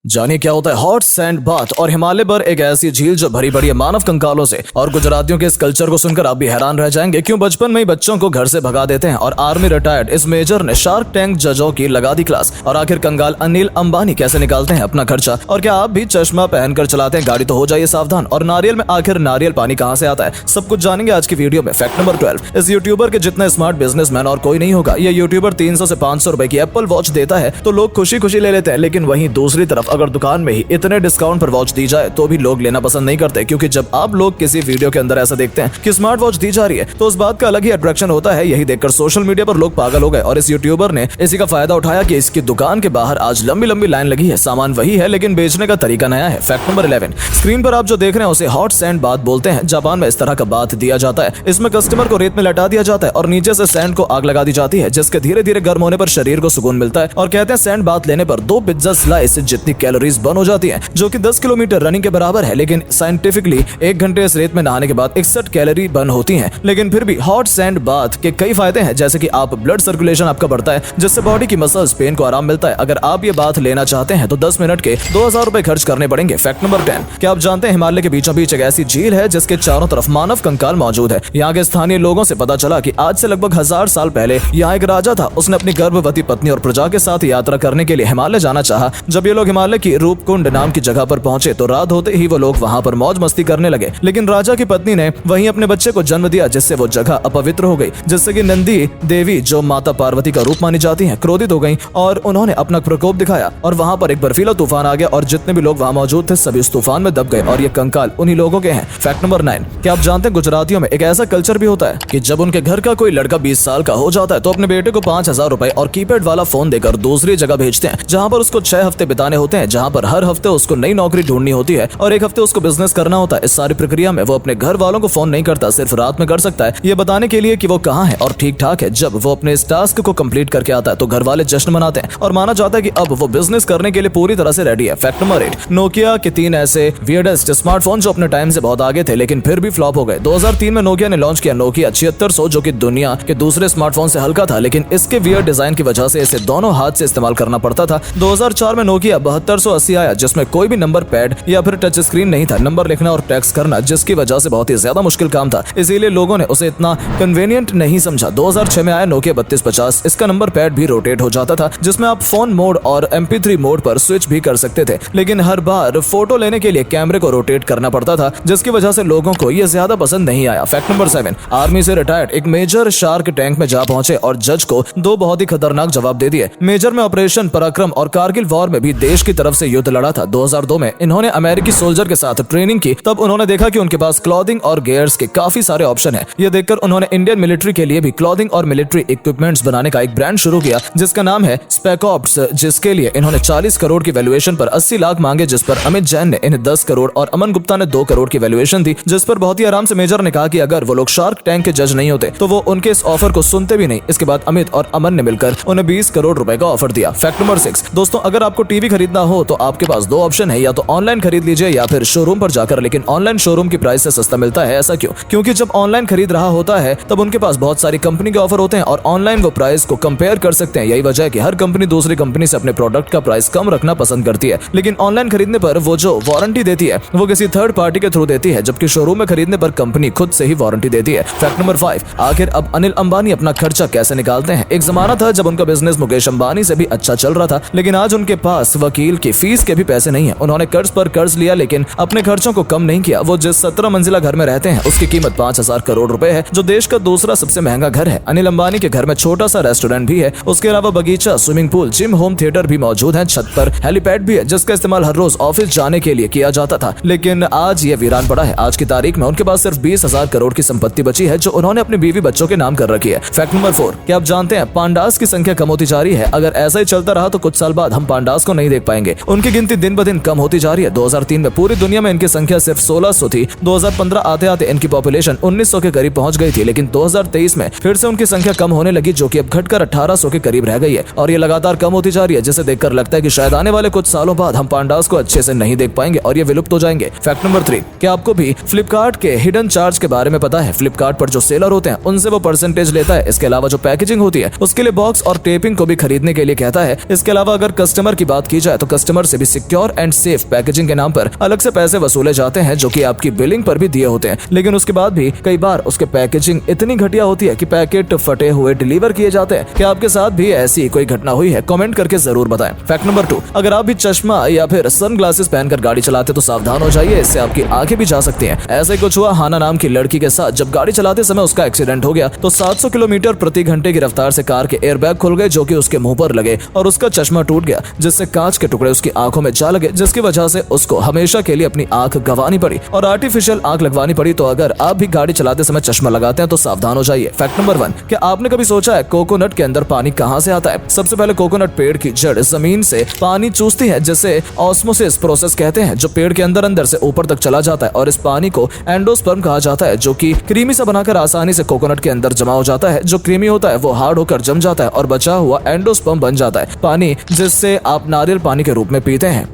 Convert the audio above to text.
जानिए क्या होता है हॉट सैंड बाथ और हिमालय पर एक ऐसी झील जो भरी पड़ी है मानव कंकालों से। और गुजरातियों के इस कल्चर को सुनकर आप भी हैरान रह जाएंगे क्यों बचपन में ही बच्चों को घर से भगा देते हैं और आर्मी रिटायर्ड इस मेजर ने शार्क टैंक जजों की लगा दी क्लास। और आखिर कंगाल अनिल अंबानी कैसे निकालते हैं अपना खर्चा, और क्या आप भी चश्मा पहनकर चलाते हैं गाड़ी तो हो जाइए सावधान। और नारियल में आखिर नारियल पानी कहाँ से आता है, सब कुछ जानेंगे आज की वीडियो में। फैक्ट नंबर 12, इस यूट्यूबर के जितना स्मार्ट बिजनेसमैन और कोई नहीं होगा। ये यूट्यूबर 300 से 500 रुपए की एप्पल वॉच देता है तो लोग खुशी खुशी ले लेते हैं, लेकिन वहीं दूसरी तरफ अगर दुकान में ही इतने डिस्काउंट पर वॉच दी जाए तो भी लोग लेना पसंद नहीं करते, क्योंकि जब आप लोग किसी वीडियो के अंदर ऐसा देखते हैं कि स्मार्ट वॉच दी जा रही है तो उस बात का अलग ही अट्रैक्शन होता है। यही देखकर सोशल मीडिया पर लोग पागल हो गए और इस यूट्यूबर ने इसी का फायदा उठाया कि इसकी दुकान के बाहर आज लंबी लंबी लाइन लगी है। सामान वही है लेकिन बेचने का तरीका नया है। फैक्ट नंबर 11, स्क्रीन पर आप जो देख रहे हैं उसे हॉट सैंड बाथ बोलते हैं। जापान में इस तरह का बाथ दिया जाता है। इसमें कस्टमर को रेत में लटा दिया जाता है और नीचे से सैंड को आग लगा दी जाती है, जिसके धीरे धीरे गर्म होने पर शरीर को सुकून मिलता है। और कहते हैं सैंड बाथ लेने पर 2 पिज्जा स्लाइस जितनी कैलोरीज बर्न हो जाती है, जो कि 10 किलोमीटर रनिंग के बराबर है। लेकिन साइंटिफिकली 1 घंटे इस रेत में नहाने के बाद 61 कैलोरी बर्न होती हैं। लेकिन फिर भी हॉट सैंड बाथ के कई फायदे हैं, जैसे कि आप ब्लड सर्कुलेशन आपका बढ़ता है, जिससे बॉडी की मसल्स पेन को आराम मिलता है। अगर आप ये बाथ लेना चाहते हैं तो 10 मिनट के 2000 रुपए खर्च करने पड़ेंगे। फैक्ट नंबर 10, क्या आप जानते हैं हिमालय के बीचों बीच एक ऐसी झील है जिसके चारों तरफ मानव कंकाल मौजूद है। यहाँ के स्थानीय लोगों से पता चला कि आज से लगभग 1000 साल पहले यहाँ एक राजा था। उसने अपनी गर्भवती पत्नी और प्रजा के साथ यात्रा करने के लिए हिमालय जाना चाहा। जब ये लोग हिमालय की रूपकुंड नाम की जगह पर पहुंचे तो रात होते ही वो लोग वहाँ पर मौज मस्ती करने लगे। लेकिन राजा की पत्नी ने वहीं अपने बच्चे को जन्म दिया, जिससे वो जगह अपवित्र हो गई, जिससे कि नंदी देवी जो माता पार्वती का रूप मानी जाती हैं क्रोधित हो गईं और उन्होंने अपना प्रकोप दिखाया और वहाँ पर एक बर्फीला तूफान आ गया और जितने भी लोग वहाँ मौजूद थे सभी उस तूफान में दब गए और ये कंकाल उन्हीं लोगों के हैं। फैक्ट नंबर 9, क्या आप जानते हैं गुजरातियों में एक ऐसा कल्चर भी होता है कि जब उनके घर का कोई लड़का 20 साल का हो जाता है तो अपने बेटे को 5000 रुपए और कीपैड वाला फोन देकर दूसरी जगह भेजते हैं, जहाँ पर उसको 6 हफ्ते बिताने होते हैं, जहाँ पर हर हफ्ते उसको नई नौकरी ढूंढनी होती है और 1 हफ्ते उसको बिजनेस करना होता है। इस सारी प्रक्रिया में वो अपने घर वालों को फोन नहीं करता, सिर्फ रात में कर सकता है, ये बताने के लिए कि वो कहाँ है और ठीक ठाक है। जब वो अपने इस टास्क को कंप्लीट करके आता है तो घर वाले जश्न मनाते हैं और माना जाता है कि अब वो बिजनेस करने के लिए पूरी तरह से रेडी है। फैक्ट नंबर 8, नोकिया के 3 ऐसे वियर्डेस्ट स्मार्टफोन जो अपने टाइम से बहुत आगे थे लेकिन फिर भी फ्लॉप हो गए। 2003 में नोकिया ने लॉन्च किया नोकिया 7600, जो कि दुनिया के दूसरे स्मार्टफोन से हल्का था, लेकिन इसके वियर्ड डिजाइन की वजह से इसे दोनों हाथ से इस्तेमाल करना पड़ता था। 2004 में नोकिया 7280 आया, जिसमें कोई भी नंबर पैड या फिर टच स्क्रीन नहीं था, नंबर लिखना और टेक्स्ट करना जिसकी वजह से बहुत ही ज्यादा मुश्किल काम था, इसीलिए लोगों ने उसे इतना कन्वीनियंट नहीं समझा। 2006 में आया नोकिया 3250, इसका नंबर पैड भी रोटेट हो जाता था, जिसमें आप फोन मोड और MP3 मोड पर स्विच भी कर सकते थे, लेकिन हर बार फोटो लेने के लिए कैमरे को रोटेट करना पड़ता था, जिसकी वजह से लोगों को यह ज्यादा पसंद नहीं आया। फैक्ट नंबर 7, आर्मी से रिटायर्ड एक मेजर शार्क टैंक में जा पहुंचे और जज को 2 बहुत ही खतरनाक जवाब दे दिए। मेजर में ऑपरेशन पराक्रम और कारगिल वॉर में भी देश की तरफ से युद्ध लड़ा था। 2002 में इन्होंने अमेरिकी सोल्जर के साथ ट्रेनिंग की, तब उन्होंने देखा कि उनके पास क्लॉथिंग और गियर्स के काफी सारे ऑप्शन हैं। ये देखकर उन्होंने इंडियन मिलिट्री के लिए भी क्लॉथिंग और मिलिट्री इक्विपमेंट्स बनाने का एक ब्रांड शुरू किया, जिसका नाम है स्पेकऑप्स, जिसके लिए इन्होंने 40 करोड़ की वैल्यूएशन पर 80 लाख मांगे, जिस पर अमित जैन ने इन्हें 10 करोड़ और अमन गुप्ता ने 2 करोड़ की वैल्यूएशन दी, जिस पर बहुत ही आराम से मेजर ने कहा कि अगर वो लोग शार्क टैंक के जज नहीं होते तो वो उनके इस ऑफर को सुनते भी नहीं। इसके बाद अमित और अमन ने मिलकर उन्हें 20 करोड़ रुपए का ऑफर दिया। फैक्ट नंबर 6, दोस्तों अगर आपको टीवी खरीदना हो तो आपके पास 2 ऑप्शन है, या तो ऑनलाइन खरीद लीजिए या फिर शोरूम पर जाकर, लेकिन ऑनलाइन शोरूम की प्राइस से सस्ता मिलता है। ऐसा क्यों? क्योंकि जब ऑनलाइन खरीद रहा होता है तब उनके पास बहुत सारी कंपनी के ऑफर होते हैं और ऑनलाइन वो प्राइस को कंपेयर कर सकते हैं। यही वजह है कि हर कंपनी दूसरी कंपनी से अपने प्रोडक्ट का प्राइस कम रखना पसंद करती है, लेकिन ऑनलाइन खरीदने पर वो जो वारंटी देती है वो किसी थर्ड पार्टी के थ्रू देती है, जबकि शोरूम में खरीदने पर कंपनी खुद से ही वारंटी देती है। फैक्ट नंबर 5, आखिर अब अनिल अंबानी अपना खर्चा कैसे निकालते हैं? एक जमाना था जब उनका बिजनेस मुकेश अंबानी से भी अच्छा चल रहा था, लेकिन आज उनके पास वकील की फीस के भी पैसे नहीं है। उन्होंने कर्ज पर कर्ज लिया लेकिन अपने खर्चों को कम नहीं किया। वो जिस 17 मंजिला घर में रहते हैं उसकी कीमत 5000 करोड़ रुपए है, जो देश का दूसरा सबसे महंगा घर है। अनिल अंबानी के घर में छोटा सा रेस्टोरेंट भी है, उसके अलावा बगीचा, swimming pool, gym, home theatre भी मौजूद है। छत पर हेलीपैड भी है जिसका इस्तेमाल हर रोज ऑफिस जाने के लिए किया जाता था, लेकिन आज ये वीरान पड़ा है। आज की तारीख में उनके पास सिर्फ 20,000 करोड़ की संपत्ति बची है, जो उन्होंने अपनी बीवी बच्चों के नाम कर रखी है। फैक्ट नंबर 4, क्या आप जानते हैं पांडास की संख्या कम होती जा रही है? अगर ऐसा ही चलता रहा तो कुछ साल बाद हम पांडास को नहीं देख पाएंगे। उनकी गिनती दिन ब दिन कम होती जा रही है। 2003 में पूरी दुनिया में इनकी संख्या सिर्फ 1600 थी। 2015 आते आते इनकी पॉपुलेशन 1900 के करीब पहुंच गई थी, लेकिन 2023 में फिर से उनकी संख्या कम होने लगी, जो कि अब घटकर 1800 के करीब रह गई है और ये लगातार कम होती जा रही है, जिसे देखकर लगता है कि शायद आने वाले कुछ सालों बाद हम पांडास को अच्छे से नहीं देख पाएंगे और ये विलुप्त हो जाएंगे। फैक्ट नंबर 3, क्या आपको भी फ्लिपकार्ट के हिडन चार्ज के बारे में पता है? फ्लिपकार्ट पर जो सेलर होते हैं उनसे वो परसेंटेज लेता है। इसके अलावा जो पैकेजिंग होती है उसके लिए बॉक्स और टेपिंग को भी खरीदने के लिए कहता है। इसके अलावा अगर कस्टमर की बात की जाए तो कस्टमर से भी सिक्योर एंड सेफ पैकेजिंग के नाम पर अलग से पैसे वसूले जाते हैं, जो कि आपकी बिलिंग पर भी दिए होते हैं। लेकिन उसके बाद भी कई बार उसके पैकेजिंग इतनी घटिया होती है कि पैकेट फटे हुए डिलीवर किए जाते हैं। क्या आपके साथ भी ऐसी कोई घटना हुई है? कमेंट करके जरूर बताएं। फैक्ट नंबर 2, अगर आप भी चश्मा या फिर सन ग्लासेस पहनकर गाड़ी चलाते तो सावधान हो जाइए, इससे आपकी आंखें भी जा सकती हैं। ऐसे ही कुछ हुआ हाना नाम की लड़की के साथ। जब गाड़ी चलाते समय उसका एक्सीडेंट हो गया तो 700 किलोमीटर प्रति घंटे की रफ्तार से कार के एयरबैग खुल गए, जो कि उसके मुंह पर लगे और उसका चश्मा टूट गया, जिससे कांच के टुकड़े उसकी आंखों में जा लगे, जिसकी वजह से उसको हमेशा के लिए अपनी आंख गंवानी पड़ी और आर्टिफिशियल आंख लगवानी पड़ी। तो अगर आप भी गाड़ी चलाते समय चश्मा लगाते हैं तो सावधान हो जाइए। फैक्ट नंबर 1, क्या आपने कभी सोचा है कोकोनट के अंदर पानी कहां से आता है? सबसे पहले कोकोनट पेड़ की जड़ जमीन से पानी चूसती है, जिसे ऑस्मोसिस प्रोसेस कहते हैं, जो पेड़ के अंदर से ऊपर तक चला जाता है और इस पानी को एंडोस्पर्म कहा जाता है, जो कि क्रीमी सा बनाकर आसानी से कोकोनट के अंदर जमा हो जाता है। जो क्रीमी होता है वो हार्ड होकर जम जाता है और बचा हुआ एंडोस्पर्म बन जाता है पानी, जिससे आप नारियल पानी के रूप में पीते हैं।